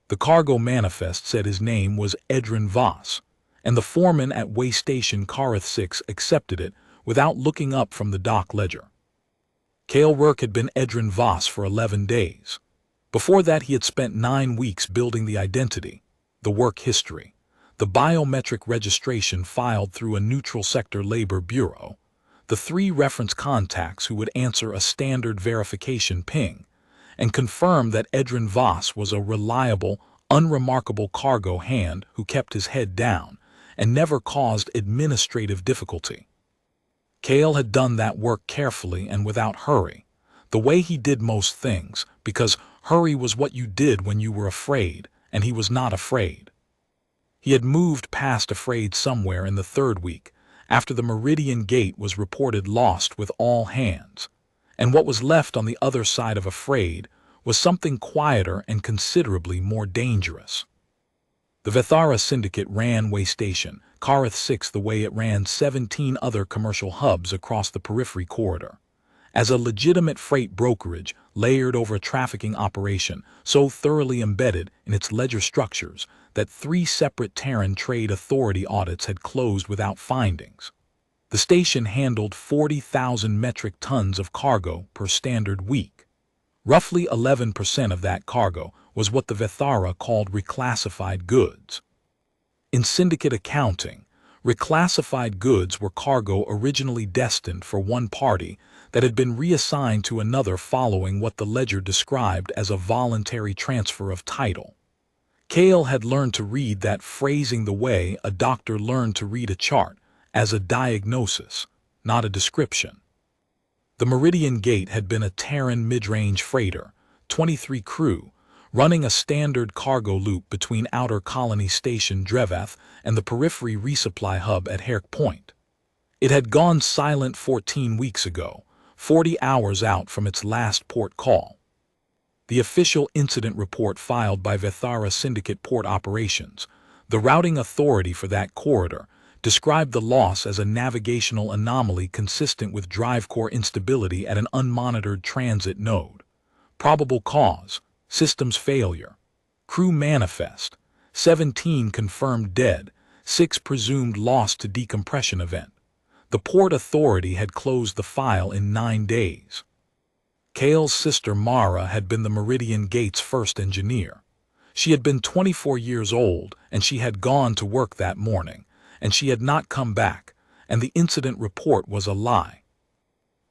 The cargo manifest said his name was Edrin Voss, and the foreman at Waystation Kareth-Six accepted it without looking up from the dock ledger. Kael Rourke had been Edrin Voss for 11 days. Before that, he had spent 9 weeks building the identity, the work history, the biometric registration filed through a neutral sector labor bureau, the 3 reference contacts who would answer a standard verification ping, and confirm that Edrin Voss was a reliable, unremarkable cargo hand who kept his head down and never caused administrative difficulty. Kael had done that work carefully and without hurry, the way he did most things, because hurry was what you did when you were afraid, and he was not afraid. He had moved past afraid somewhere in the 3rd week, after the Meridian Gate was reported lost with all hands, and what was left on the other side of afraid was something quieter and considerably more dangerous. The Vethara syndicate ran Waystation Kareth-Six the way it ran 17 other commercial hubs across the periphery corridor, as a legitimate freight brokerage layered over a trafficking operation so thoroughly embedded in its ledger structures that 3 separate Terran Trade Authority audits had closed without findings. The station handled 40,000 metric tons of cargo per standard week. Roughly 11% of that cargo was what the Vethara called reclassified goods. In syndicate accounting, reclassified goods were cargo originally destined for one party that had been reassigned to another following what the ledger described as a voluntary transfer of title. Kael had learned to read that phrasing the way a doctor learned to read a chart, as a diagnosis, not a description. The Meridian Gate had been a Terran mid-range freighter, 23 crew, running a standard cargo loop between Outer Colony Station Dreveth and the periphery resupply hub at Herc Point. It had gone silent 14 weeks ago, 40 hours out from its last port call. The official incident report filed by Vethara Syndicate Port Operations, the routing authority for that corridor, described the loss as a navigational anomaly consistent with drive core instability at an unmonitored transit node. Probable cause: systems failure. Crew manifest: 17 confirmed dead, 6 presumed lost to decompression event. The Port Authority had closed the file in 9 days. Kael's sister Mara had been the Meridian Gate's first engineer. She had been 24 years old, and she had gone to work that morning, and she had not come back, and the incident report was a lie.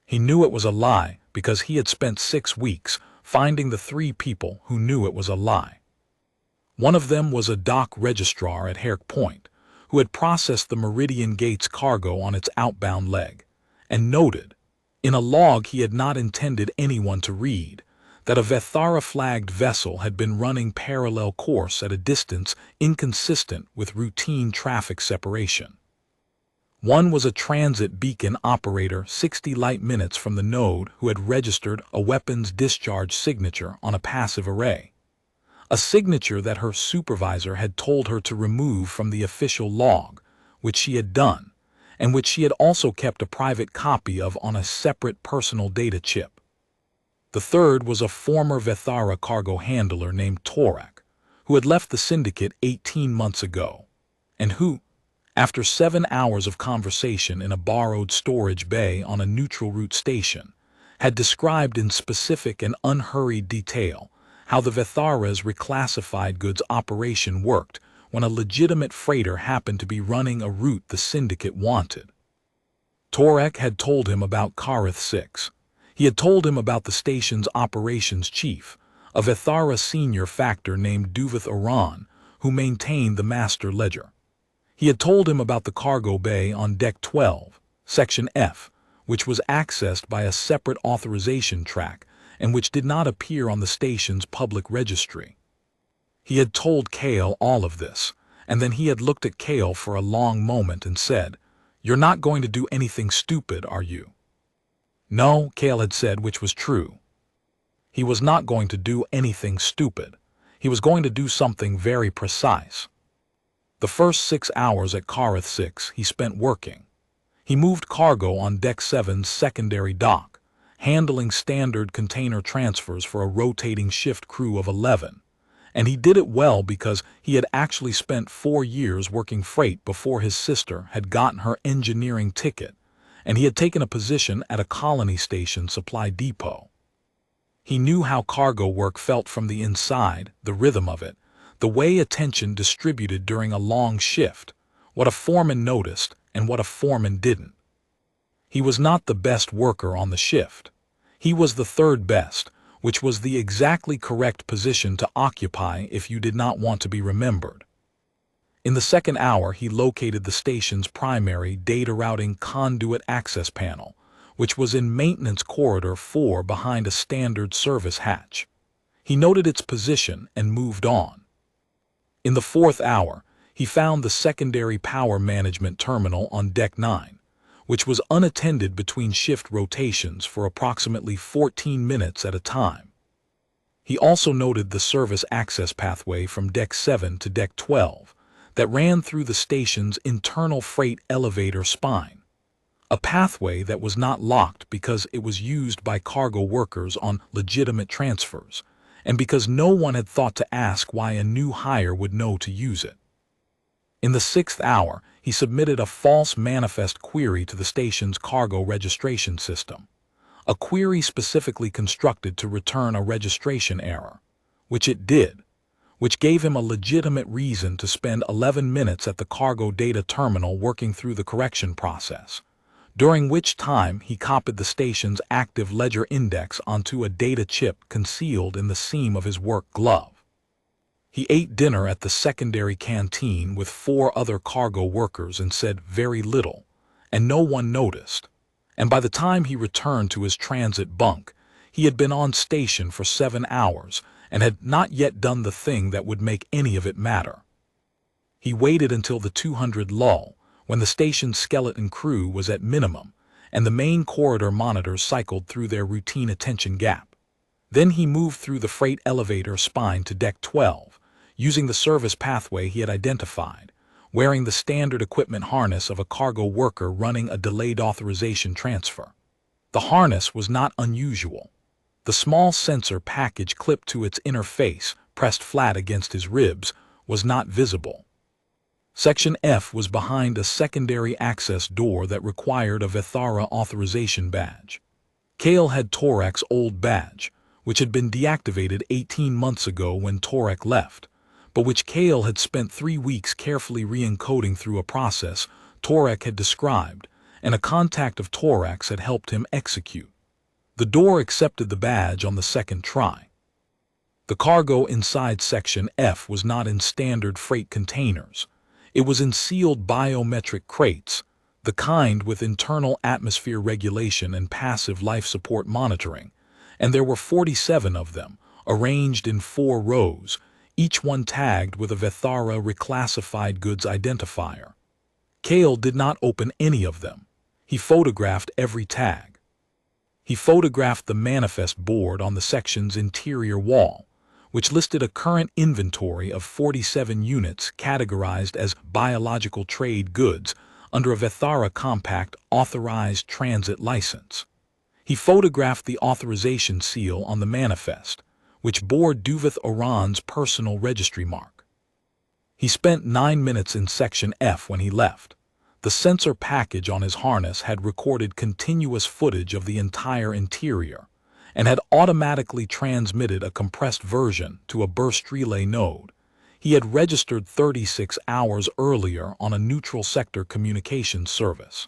He knew it was a lie because he had spent 6 weeks finding the 3 people who knew it was a lie. One of them was a dock registrar at Herc Point, who had processed the Meridian Gate's cargo on its outbound leg, and noted, in a log he had not intended anyone to read, that a Vethara-flagged vessel had been running parallel course at a distance inconsistent with routine traffic separation. One was a transit beacon operator 60 light minutes from the node who had registered a weapons discharge signature on a passive array, a signature that her supervisor had told her to remove from the official log, which she had done, and which she had also kept a private copy of on a separate personal data chip. The third was a former Vethara cargo handler named Torak, who had left the syndicate 18 months ago, and who, after 7 hours of conversation in a borrowed storage bay on a neutral route station, had described in specific and unhurried detail how the Vethara's reclassified goods operation worked when a legitimate freighter happened to be running a route the syndicate wanted. Torak had told him about Kareth-Six. He had told him about the station's operations chief, a Vethara senior factor named Duvith Iran, who maintained the master ledger. He had told him about the cargo bay on Deck 12, Section F, which was accessed by a separate authorization track and which did not appear on the station's public registry. He had told Kael all of this, and then he had looked at Kael for a long moment and said, "You're not going to do anything stupid, are you?" No, Kael had said, which was true. He was not going to do anything stupid. He was going to do something very precise. The first 6 hours at Kareth-Six he spent working. He moved cargo on Deck 7's secondary dock, handling standard container transfers for a rotating shift crew of 11, And he did it well because he had actually spent 4 years working freight before his sister had gotten her engineering ticket, and he had taken a position at a colony station supply depot. He knew how cargo work felt from the inside, the rhythm of it, the way attention distributed during a long shift, what a foreman noticed and what a foreman didn't. He was not the best worker on the shift. He was the third best, which was the exactly correct position to occupy if you did not want to be remembered. In the second hour, he located the station's primary data routing conduit access panel, which was in Maintenance Corridor 4 behind a standard service hatch. He noted its position and moved on. In the fourth hour, he found the secondary power management terminal on Deck 9, which was unattended between shift rotations for approximately 14 minutes at a time. He also noted the service access pathway from Deck 7 to Deck 12 that ran through the station's internal freight elevator spine, a pathway that was not locked because it was used by cargo workers on legitimate transfers, and because no one had thought to ask why a new hire would know to use it. In the sixth hour, he submitted a false manifest query to the station's cargo registration system, a query specifically constructed to return a registration error, which it did, which gave him a legitimate reason to spend 11 minutes at the cargo data terminal working through the correction process, during which time he copied the station's active ledger index onto a data chip concealed in the seam of his work glove. He ate dinner at the secondary canteen with 4 other cargo workers and said very little, and no one noticed. And by the time he returned to his transit bunk, he had been on station for 7 hours and had not yet done the thing that would make any of it matter. He waited until the 200 lull, when the station's skeleton crew was at minimum, and the main corridor monitors cycled through their routine attention gap. Then he moved through the freight elevator spine to Deck 12, using the service pathway he had identified, wearing the standard equipment harness of a cargo worker running a delayed authorization transfer. The harness was not unusual. The small sensor package clipped to its inner face, pressed flat against his ribs, was not visible. Section F was behind a secondary access door that required a Vethara authorization badge. Kael had Torek's old badge, which had been deactivated 18 months ago when Torek left, but which Kael had spent 3 weeks carefully re-encoding through a process Torek had described, and a contact of Torek's had helped him execute. The door accepted the badge on the second try. The cargo inside Section F was not in standard freight containers. It was in sealed biometric crates, the kind with internal atmosphere regulation and passive life support monitoring, and there were 47 of them, arranged in 4 rows, each one tagged with a Vethara reclassified goods identifier. Kael did not open any of them. He photographed every tag. He photographed the manifest board on the section's interior wall, which listed a current inventory of 47 units categorized as biological trade goods under a Vethara Compact authorized transit license. He photographed the authorization seal on the manifest, which bore Duvith Oran's personal registry mark. He spent 9 minutes in Section F when he left. The sensor package on his harness had recorded continuous footage of the entire interior and had automatically transmitted a compressed version to a burst relay node. He had registered 36 hours earlier on a neutral sector communications service.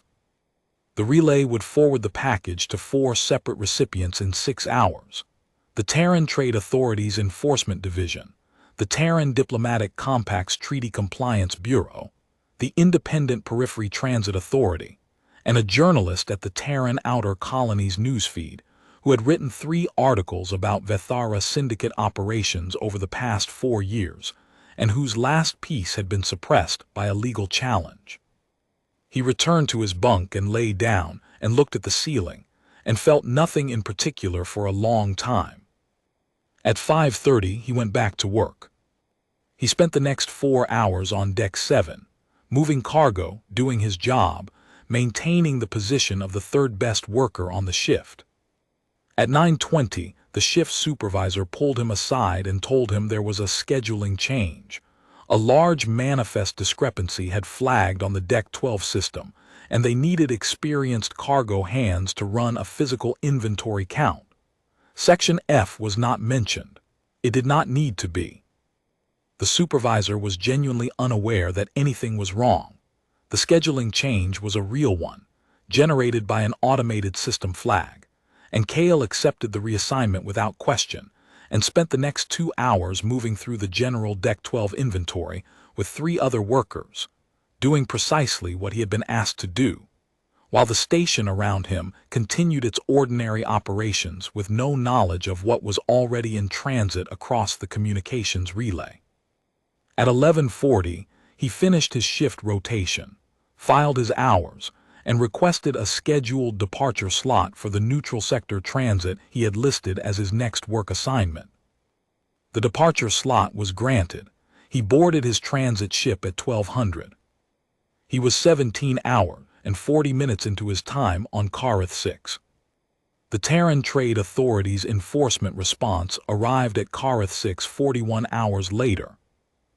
The relay would forward the package to 4 separate recipients in 6 hours. The Terran Trade Authority's Enforcement Division, the Terran Diplomatic Compact's Treaty Compliance Bureau, the Independent Periphery Transit Authority, and a journalist at the Terran Outer Colonies newsfeed who had written 3 articles about Vethara syndicate operations over the past 4 years, and whose last piece had been suppressed by a legal challenge. He returned to his bunk and lay down and looked at the ceiling, and felt nothing in particular for a long time. At 5:30, he went back to work. He spent the next 4 hours on Deck 7, moving cargo, doing his job, maintaining the position of the third best worker on the shift. At 9:20, the shift supervisor pulled him aside and told him there was a scheduling change. A large manifest discrepancy had flagged on the Deck 12 system, and they needed experienced cargo hands to run a physical inventory count. Section F was not mentioned. It did not need to be. The supervisor was genuinely unaware that anything was wrong. The scheduling change was a real one, generated by an automated system flag, and Kael accepted the reassignment without question and spent the next 2 hours moving through the general Deck 12 inventory with 3 other workers, doing precisely what he had been asked to do, while the station around him continued its ordinary operations with no knowledge of what was already in transit across the communications relay. At 11:40, he finished his shift rotation, filed his hours, and requested a scheduled departure slot for the neutral sector transit he had listed as his next work assignment. The departure slot was granted. He boarded his transit ship at 1200. He was 17 hours and 40 minutes into his time on Kareth-Six. The Terran Trade Authority's enforcement response arrived at Kareth-Six 41 hours later.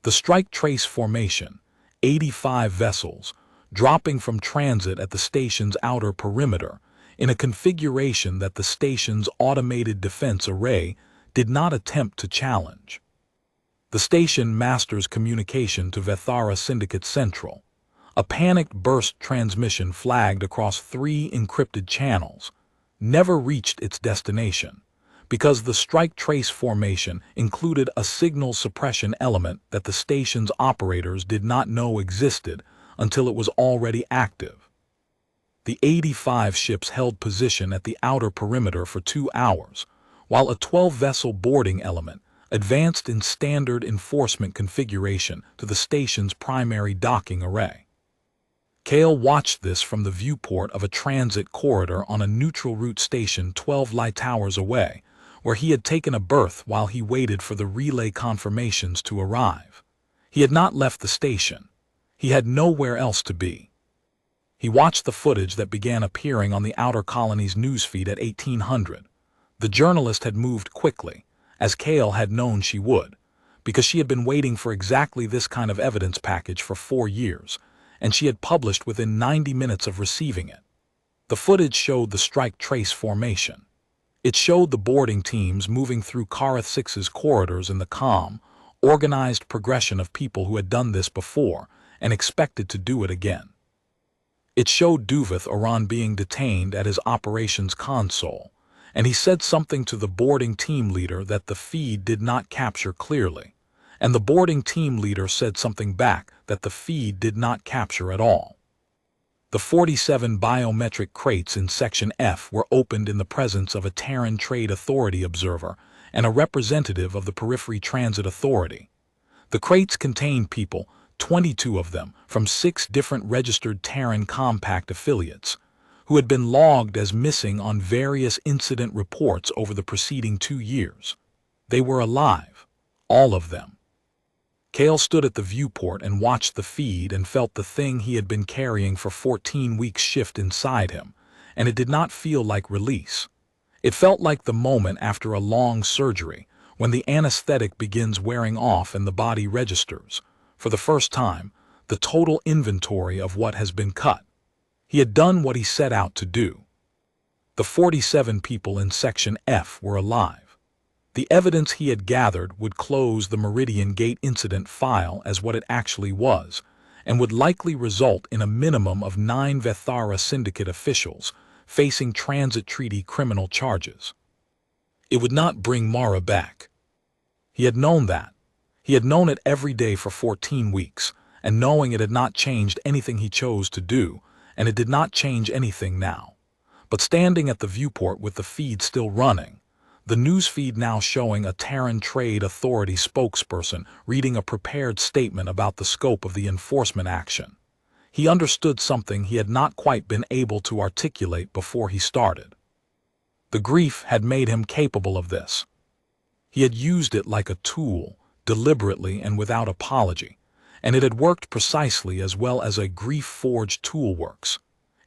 The strike trace formation, 85 vessels, dropping from transit at the station's outer perimeter in a configuration that the station's automated defense array did not attempt to challenge. The station masters communication to Vethara Syndicate Central. A panicked burst transmission flagged across 3 encrypted channels never reached its destination because the strike trace formation included a signal suppression element that the station's operators did not know existed until it was already active. The 85 ships held position at the outer perimeter for 2 hours, while a 12-vessel boarding element advanced in standard enforcement configuration to the station's primary docking array. Kael watched this from the viewport of a transit corridor on a neutral route station 12 light hours away, where he had taken a berth while he waited for the relay confirmations to arrive. He had not left the station. He had nowhere else to be. He watched the footage that began appearing on the outer colony's newsfeed at 1800. The journalist had moved quickly, as Kael had known she would, because she had been waiting for exactly this kind of evidence package for 4 years, and she had published within 90 minutes of receiving it. The footage showed the strike trace formation. It showed the boarding teams moving through Kareth-Six's corridors in the calm, organized progression of people who had done this before and expected to do it again. It showed Duveth Oran being detained at his operations console, and he said something to the boarding team leader that the feed did not capture clearly, and the boarding team leader said something back that the feed did not capture at all. The 47 biometric crates in Section F were opened in the presence of a Terran Trade Authority observer and a representative of the Periphery Transit Authority. The crates contained people, 22 of them, from 6 different registered Terran Compact affiliates, who had been logged as missing on various incident reports over the preceding 2 years. They were alive, all of them. Kael stood at the viewport and watched the feed and felt the thing he had been carrying for 14 weeks shift inside him, and it did not feel like release. It felt like the moment after a long surgery, when the anesthetic begins wearing off and the body registers, for the first time, the total inventory of what has been cut. He had done what he set out to do. The 47 people in Section F were alive. The evidence he had gathered would close the Meridian Gate incident file as what it actually was, and would likely result in a minimum of 9 Vethara Syndicate officials facing transit treaty criminal charges. It would not bring Mara back. He had known that. He had known it every day for 14 weeks, and knowing it had not changed anything he chose to do, and it did not change anything now. But standing at the viewport with the feed still running, the newsfeed now showing a Terran Trade Authority spokesperson reading a prepared statement about the scope of the enforcement action, he understood something he had not quite been able to articulate before he started. The grief had made him capable of this. He had used it like a tool, deliberately and without apology, and it had worked precisely as well as a grief-forged tool works.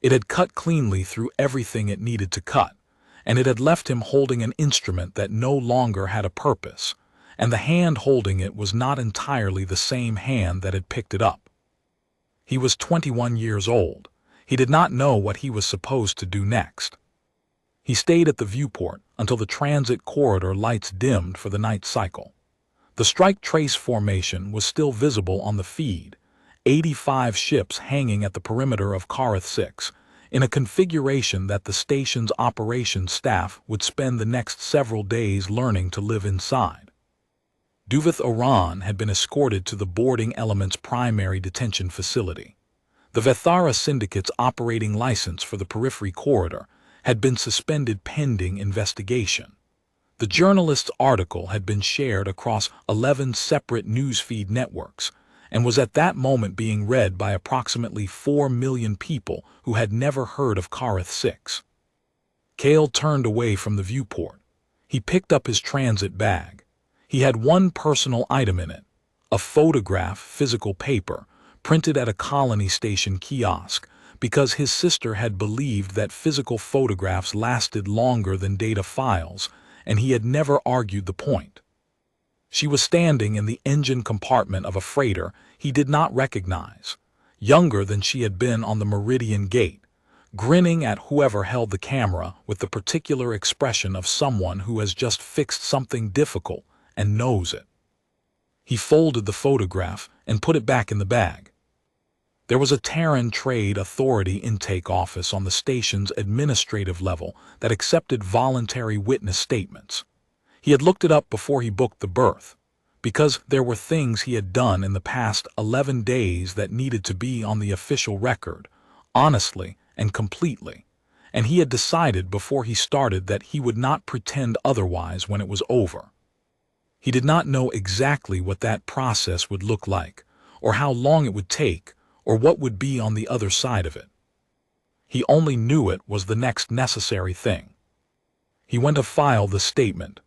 It had cut cleanly through everything it needed to cut, and it had left him holding an instrument that no longer had a purpose, and the hand holding it was not entirely the same hand that had picked it up. He was 21 years old. He did not know what he was supposed to do next. He stayed at the viewport until the transit corridor lights dimmed for the night cycle. The strike trace formation was still visible on the feed, 85 ships hanging at the perimeter of Kareth-Six, in a configuration that the station's operations staff would spend the next several days learning to live inside. Duvith Oran had been escorted to the boarding element's primary detention facility. The Vethara Syndicate's operating license for the periphery corridor had been suspended pending investigation. The journalist's article had been shared across 11 separate newsfeed networks and was at that moment being read by approximately 4 million people who had never heard of Kareth-Six. Kael turned away from the viewport. He picked up his transit bag. He had one personal item in it, a photograph, physical paper, printed at a colony station kiosk, because his sister had believed that physical photographs lasted longer than data files, and he had never argued the point. She was standing in the engine compartment of a freighter he did not recognize, younger than she had been on the Meridian Gate, grinning at whoever held the camera with the particular expression of someone who has just fixed something difficult and knows it. He folded the photograph and put it back in the bag. There was a Terran Trade Authority intake office on the station's administrative level that accepted voluntary witness statements. He had looked it up before he booked the berth, because there were things he had done in the past 11 days that needed to be on the official record, honestly and completely, and he had decided before he started that he would not pretend otherwise when it was over. He did not know exactly what that process would look like, or how long it would take, or what would be on the other side of it. He only knew it was the next necessary thing. He went to file the statement,